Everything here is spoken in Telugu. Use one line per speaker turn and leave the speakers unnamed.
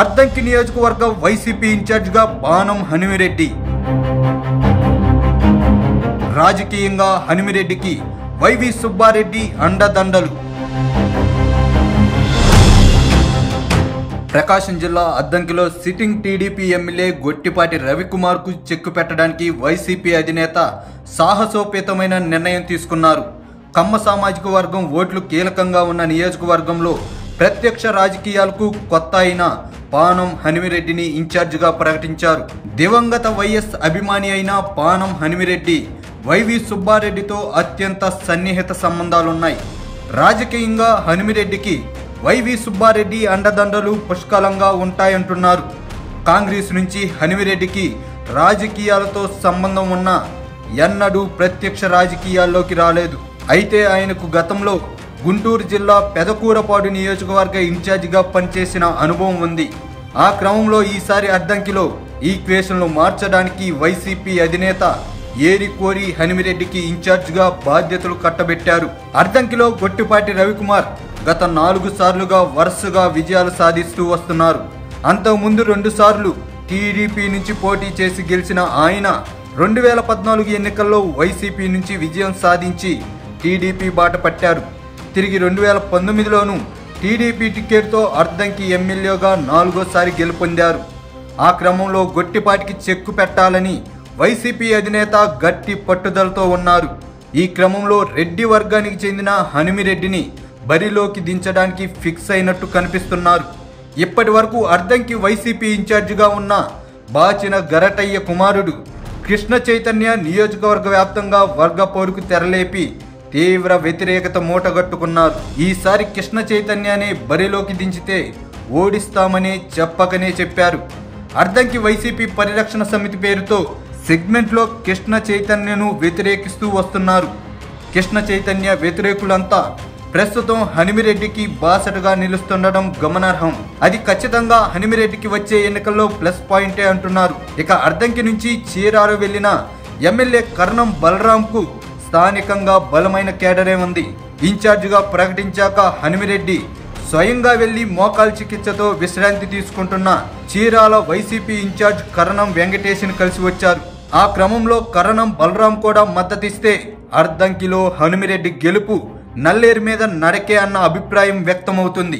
అద్దంకి నియోజకవర్గ వైసీపీ ఇన్ఛార్జిగా బాణం హనుమిరెడ్డి. రాజకీయంగా హనుమిరెడ్డికి వైవి సుబ్బారెడ్డి అండదండలు. ప్రకాశం జిల్లా అద్దంకిలో సిట్టింగ్ టీడీపీ ఎమ్మెల్యే గొట్టిపాటి రవికుమార్కు చెక్కు పెట్టడానికి వైసీపీ అధినేత సాహసోపేతమైన నిర్ణయం తీసుకున్నారు. కమ్మ సామాజిక వర్గం ఓట్లు కీలకంగా ఉన్న నియోజకవర్గంలో ప్రత్యక్ష రాజకీయాలకు కొత్త అయిన పానం హనుమిరెడ్డిని ఇన్ఛార్జిగా ప్రకటించారు. దివంగత వైఎస్ అభిమాని అయిన పానం హనుమిరెడ్డి వైవి సుబ్బారెడ్డితో అత్యంత సన్నిహిత సంబంధాలున్నాయి. రాజకీయంగా హనుమిరెడ్డికి వైవి సుబ్బారెడ్డి అండదండలు పుష్కలంగా ఉంటాయంటున్నారు. కాంగ్రెస్ నుంచి హనుమిరెడ్డికి రాజకీయాలతో సంబంధం ఉన్న ఎన్నడూ ప్రత్యక్ష రాజకీయాల్లోకి రాలేదు. అయితే ఆయనకు గతంలో గుంటూరు జిల్లా పెదకూరపాడు నియోజకవర్గ ఇన్ఛార్జిగా పనిచేసిన అనుభవం ఉంది. ఆ క్రమంలో ఈసారి అద్దంకిలో ఈక్వేషన్లు మార్చడానికి వైసీపీ అధినేత ఏరికోరి హనుమిరెడ్డికి ఇన్ఛార్జిగా బాధ్యతలు కట్టబెట్టారు. అద్దంకిలో గొట్టిపాటి రవికుమార్ గత 4 సార్లుగా వరుసగా విజయాలు సాధిస్తూ వస్తున్నారు. అంతకుముందు 2 సార్లు టీడీపీ నుంచి పోటీ చేసి గెలిచిన ఆయన 2014 ఎన్నికల్లో వైసీపీ నుంచి విజయం సాధించి టీడీపీ బాట పట్టారు. తిరిగి 2019లోనూ టీడీపీ టికెట్తో అద్దంకి ఎమ్మెల్యేగా 4వ సారి గెలుపొందారు. ఆ క్రమంలో గొట్టిపాటికి చెక్కు పెట్టాలని వైసీపీ అధినేత గట్టి పట్టుదలతో ఉన్నారు. ఈ క్రమంలో రెడ్డి వర్గానికి చెందిన హనుమిరెడ్డిని బరిలోకి దించడానికి ఫిక్స్ అయినట్టు కనిపిస్తున్నారు. ఇప్పటి వరకు అద్దంకి వైసీపీ ఇన్ఛార్జిగా ఉన్న బాచిన గరటయ్య కుమారుడు కృష్ణ చైతన్య నియోజకవర్గ వ్యాప్తంగా వర్గ పోరుకు తెరలేపి తీవ్ర వ్యతిరేకత మూటగట్టుకున్నారు. ఈసారి కృష్ణ చైతన్యనే బరిలోకి దించితే ఓడిస్తామని చెప్పకనే చెప్పారు. అద్దంకి వైసీపీ పరిరక్షణ సమితి పేరుతో సెగ్మెంట్లో కృష్ణ చైతన్యను వ్యతిరేకిస్తూ వస్తున్నారు. కృష్ణ చైతన్య వ్యతిరేకులంతా ప్రస్తుతం హనుమిరెడ్డికి బాసటగా నిలుస్తుండడం గమనార్హం. అది ఖచ్చితంగా హనుమిరెడ్డికి వచ్చే ఎన్నికల్లో ప్లస్ పాయింటే అంటున్నారు. ఇక అద్దంకి నుంచి చీరాలు వెళ్లిన ఎమ్మెల్యే కర్ణం బలరాంకు స్థానికంగా బలమైన కేడరే ఉంది. ఇన్ఛార్జిగా ప్రకటించాక హనుమిరెడ్డి స్వయంగా వెళ్లి మోకాలు చికిత్సతో విశ్రాంతి తీసుకుంటున్న చీరాల వైసీపీ ఇన్ఛార్జ్ కరణం వెంకటేష్ని కలిసి వచ్చారు. ఆ క్రమంలో కరణం బలరాం కూడా మద్దతిస్తే అద్దంకిలో హనుమిరెడ్డి గెలుపు నల్లేరు మీద నడకే అన్న అభిప్రాయం వ్యక్తమవుతుంది.